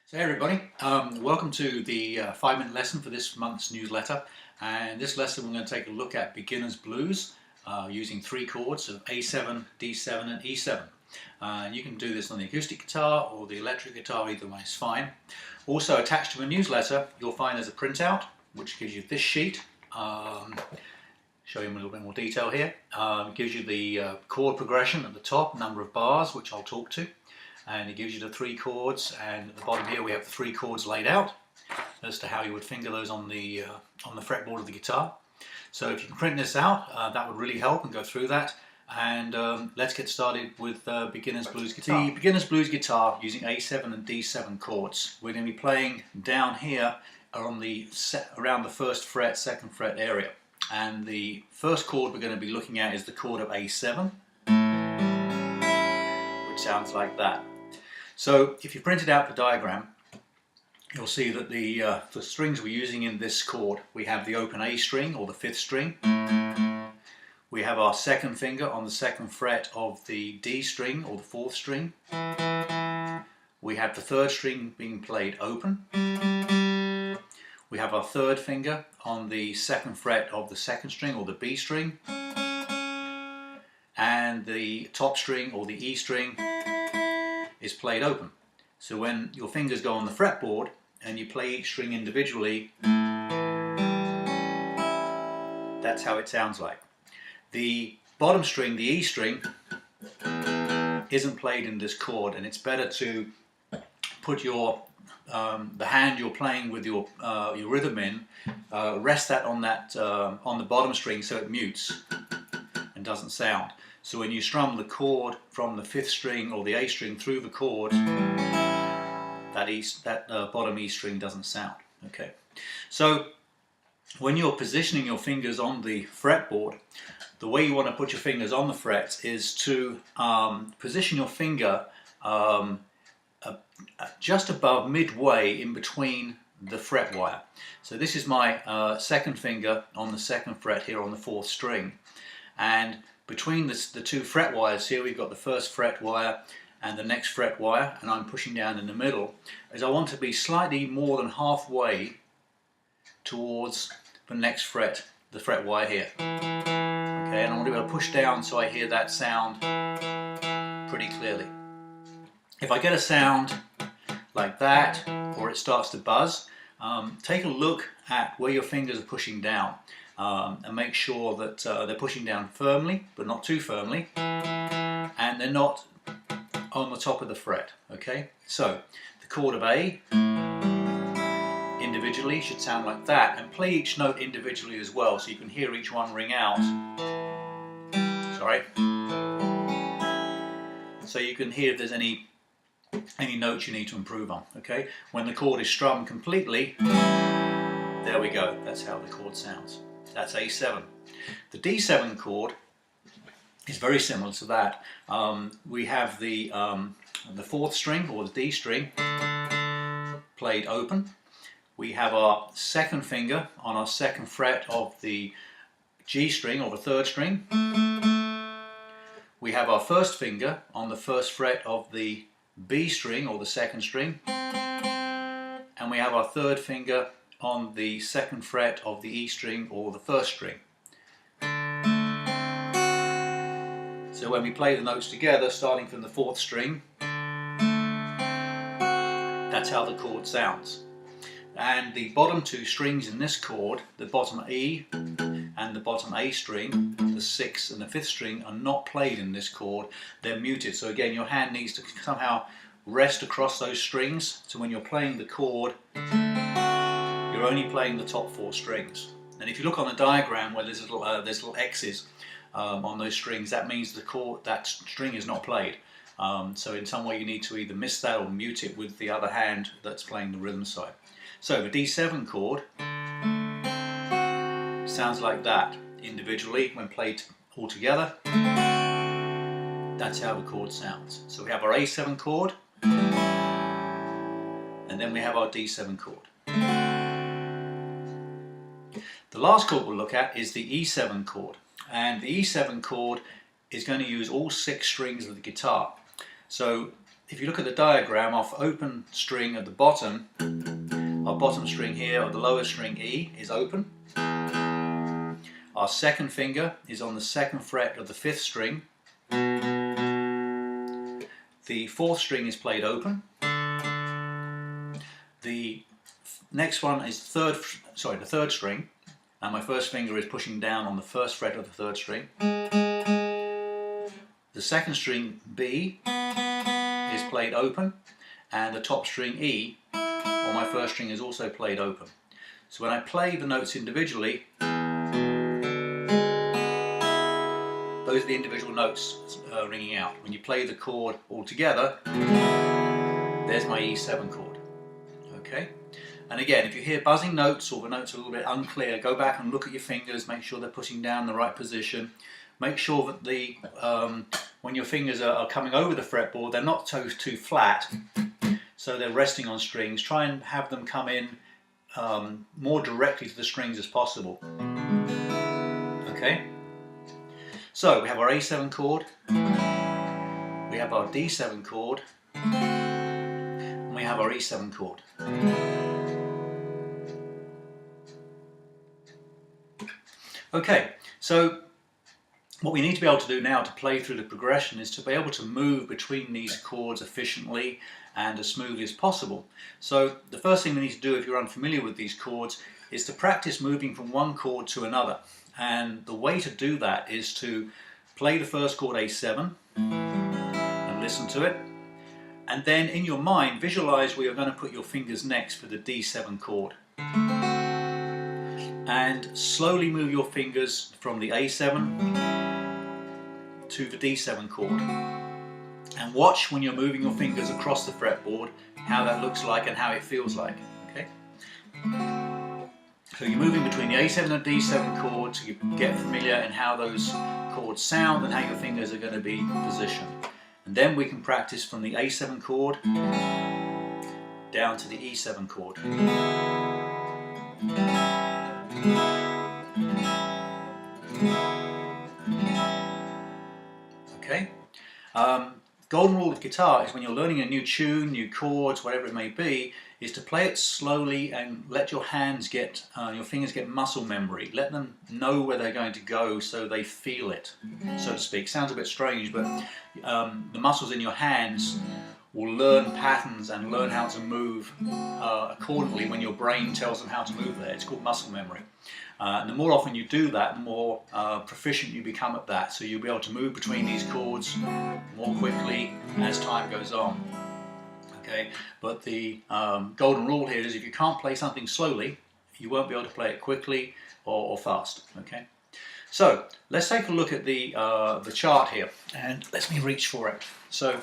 So hey everybody, welcome to the 5-minute lesson for this month's newsletter. And this lesson we're going to take a look at beginner's blues using three chords of A7, D7 and E7. And you can do this on the acoustic guitar or the electric guitar, either way is fine. Also attached to a newsletter you'll find there's a printout which gives you this sheet. Show you in a little bit more detail here. It gives you the chord progression at the top, number of bars, which I'll talk to. And it gives you the three chords, and at the bottom here we have the three chords laid out as to how you would finger those on the fretboard of the guitar. So if you can print this out, that would really help and go through that. And let's get started with beginner's blues guitar. The beginner's blues guitar using A7 and D7 chords. We're going to be playing down here on around the first fret, second fret area. And the first chord we're going to be looking at is the chord of A7, which sounds like that. So if you printed out the diagram, you'll see that the strings we're using in this chord, we have the open A string or the fifth string. We have our second finger on the second fret of the D string or the fourth string. We have the third string being played open. We have our third finger on the second fret of the second string or the B string. And the top string or the E string is played open. So when your fingers go on the fretboard and you play each string individually, that's how it sounds like. The bottom string, the E string, isn't played in this chord, and it's better to put your the hand you're playing with your rhythm in, rest that on the bottom string so it mutes and doesn't sound. So when you strum the chord from the fifth string or the A string through the chord, that bottom E string doesn't sound. Okay. So when you're positioning your fingers on the fretboard, the way you want to put your fingers on the frets is to position your finger just above midway in between the fret wire. So this is my second finger on the second fret here on the fourth string, and between the two fret wires here, we've got the first fret wire and the next fret wire, and I'm pushing down in the middle, as I want to be slightly more than halfway towards the next fret, the fret wire here. Okay, and I want to be able to push down so I hear that sound pretty clearly. If I get a sound like that, or it starts to buzz, take a look at where your fingers are pushing down. And make sure that they're pushing down firmly, but not too firmly, and they're not on the top of the fret. Okay, so the chord of A individually should sound like that, and play each note individually as well, so you can hear each one ring out. Sorry. So you can hear if there's any notes you need to improve on. Okay, when the chord is strummed completely, there we go. That's how the chord sounds. That's A7. The D7 chord is very similar to that. We have the fourth string or the D string played open. We have our second finger on our second fret of the G string or the third string. We have our first finger on the first fret of the B string or the second string. And we have our third finger on the second fret of the E string or the first string. So when we play the notes together, starting from the fourth string, that's how the chord sounds. And the bottom two strings in this chord, the bottom E and the bottom A string, the sixth and the fifth string, are not played in this chord, they're muted. So again, your hand needs to somehow rest across those strings, so when you're playing the chord, you're only playing the top four strings. And if you look on the diagram where there's little X's on those strings, that means that string is not played. So in some way you need to either miss that or mute it with the other hand that's playing the rhythm side. So the D7 chord sounds like that individually. When played all together, that's how the chord sounds. So we have our A7 chord, and then we have our D7 chord. The last chord we'll look at is the E7 chord, and the E7 chord is going to use all six strings of the guitar. So if you look at the diagram, our open string at the bottom, our bottom string here, or the lower string E, is open. Our second finger is on the second fret of the fifth string. The fourth string is played open. The next one is the third string, and my first finger is pushing down on the first fret of the third string. The second string B is played open, and the top string E, or my first string, is also played open. So when I play the notes individually, those are the individual notes ringing out. When you play the chord all together, there's my E7 chord. Okay? And again, if you hear buzzing notes or the notes are a little bit unclear, go back and look at your fingers, make sure they're putting down the right position. Make sure that when your fingers are coming over the fretboard, they're not too flat, so they're resting on strings. Try and have them come in more directly to the strings as possible. Okay? So we have our A7 chord, we have our D7 chord, and we have our E7 chord. Okay, so what we need to be able to do now to play through the progression is to be able to move between these chords efficiently and as smoothly as possible. So the first thing we need to do, if you're unfamiliar with these chords, is to practice moving from one chord to another. And the way to do that is to play the first chord A7 and listen to it, and then in your mind visualize where you're going to put your fingers next for the D7 chord, and slowly move your fingers from the A7 to the D7 chord, and watch when you're moving your fingers across the fretboard how that looks like and how it feels like. Okay? So you're moving between the A7 and D7 chords, you get familiar in how those chords sound and how your fingers are going to be positioned. And then we can practice from the A7 chord down to the E7 chord. Okay? Golden rule of guitar is when you're learning a new tune, new chords, whatever it may be, is to play it slowly and let your hands get, your fingers get muscle memory. Let them know where they're going to go so they feel it, so to speak. Sounds a bit strange, but the muscles in your hands will learn patterns and learn how to move accordingly when your brain tells them how to move there. It's called muscle memory. And the more often you do that, the more proficient you become at that. So you'll be able to move between these chords more quickly as time goes on. Okay, but the golden rule here is if you can't play something slowly, you won't be able to play it quickly or fast. Okay, so let's take a look at the chart here, and let me reach for it. So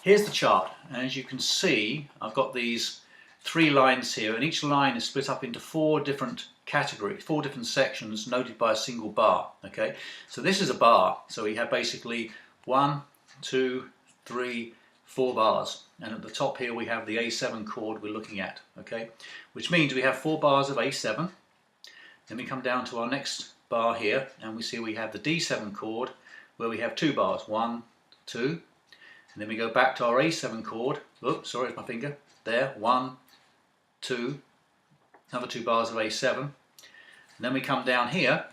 here's the chart, and as you can see, I've got these 3 lines here, and each line is split up into 4 different categories, 4 different sections noted by a single bar. Okay, so this is a bar, so we have basically 1, 2, 3, 4 bars, and at the top here we have the A7 chord we're looking at. Okay, which means we have 4 bars of A7. Then we come down to our next bar here, and we see we have the D7 chord where we have 2 bars, 1, 2, and then we go back to our A7 chord. Oops, sorry, it's my finger. There, 1, 2, another 2 bars of A7. And then we come down here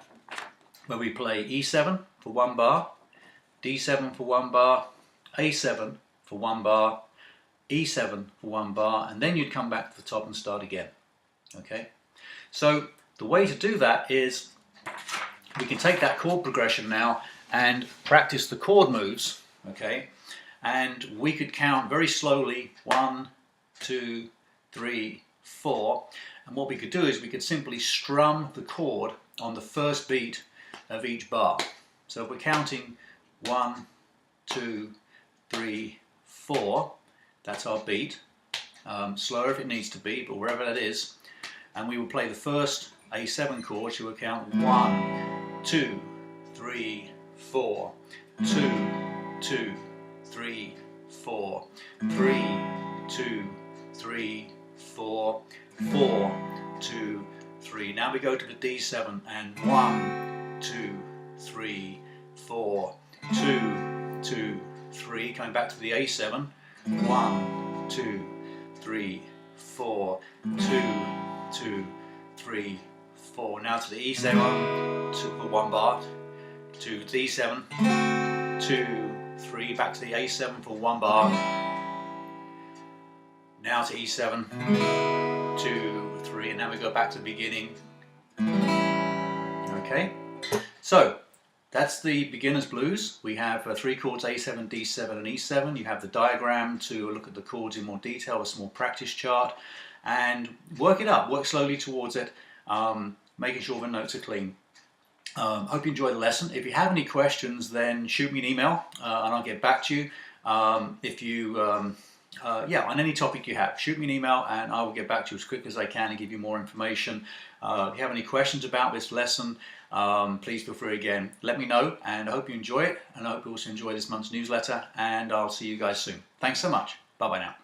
where we play E7 for 1 bar, D7 for 1 bar, A7 for 1 bar, E7 for 1 bar, and then you'd come back to the top and start again. Okay, so the way to do that is we can take that chord progression now and practice the chord moves. Okay, and we could count very slowly 1, 2, 3, 4, and what we could do is we could simply strum the chord on the first beat of each bar. So if we're counting 1, 2, 3, 4, that's our beat. Slower if it needs to be, but wherever that is, and we will play the first A7 chord, so we'll count 1, 2, 3, 4, 2, 2, 3, 4, 3, 2, 3, 4, 4, 2, 3. Now we go to the D7 and 1, 2, 3, 4, 2, 2, 3. Coming back to the A7, 1, 2, 3, 4, 2, 2, 3, 4. Now to the E7 for 1 bar, to the E7, 2, 3, back to the A7 for 1 bar. Now to E7, 2, 3, and now we go back to the beginning. Okay, so that's the beginner's blues. We have 3 chords, A7, D7 and E7. You have the diagram to look at the chords in more detail, a small practice chart, and work it up, work slowly towards it, making sure the notes are clean. Hope you enjoyed the lesson. If you have any questions, then shoot me an email and I'll get back to you. If you, on any topic you have, shoot me an email and I will get back to you as quick as I can and give you more information. If you have any questions about this lesson, please feel free again. Let me know, and I hope you enjoy it, and I hope you also enjoy this month's newsletter, and I'll see you guys soon. Thanks so much. Bye bye now.